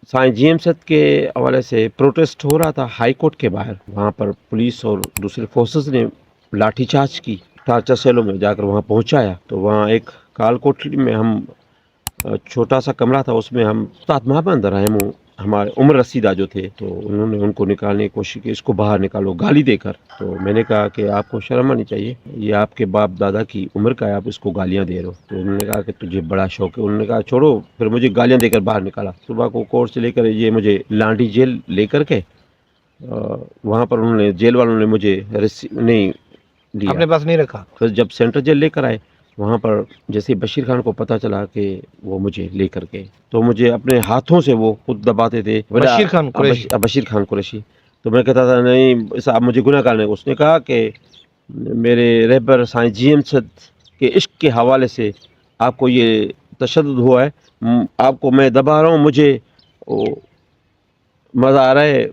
Sai GM सद के हवाले से प्रोटेस्ट हो रहा था हाई कोर्ट के बाहर। वहाँ पर पुलिस और दूसरे फोर्सेस ने लाठीचार्ज की, टार्चर सेलों में जाकर वहाँ पहुँचाया। तो वहाँ एक काल कोठरी में हम छोटा सा कमरा था, उसमें हम 7 माह में अंदर आए। हमारे उम्र रसीदा जो थे, तो उन्होंने उनको निकालने की कोशिश की, इसको बाहर निकालो गाली देकर। तो मैंने कहा कि आपको शर्म आनी चाहिए, ये आपके बाप दादा की उम्र का है, आप इसको गालियां दे रहे हो। तो उन्होंने कहा कि तुझे बड़ा शौक है। उन्होंने कहा छोड़ो, फिर मुझे गालियां देकर बाहर निकाला। सुबह को कोर्ट से लेकर ये मुझे लांडी जेल लेकर के वहाँ पर उन्होंने, जेल वालों ने मुझे नहीं लिया। अपने पास नहीं रखा? फिर जब सेंट्रल जेल लेकर आए, वहाँ पर जैसे बशीर खान को पता चला कि वो मुझे लेकर गए, तो मुझे अपने हाथों से वो खुद दबाते थे। बशीर खान कुरैशी? बशीर खान कुरैशी। तो मैं कहता था नहीं साहब मुझे गुनाहगार नहीं। उसने कहा कि मेरे रहबर साईं जीएम सद के इश्क के हवाले से आपको ये तशद्दुद हुआ है, आपको मैं दबा रहा हूँ, मुझे मज़ा आ रहा है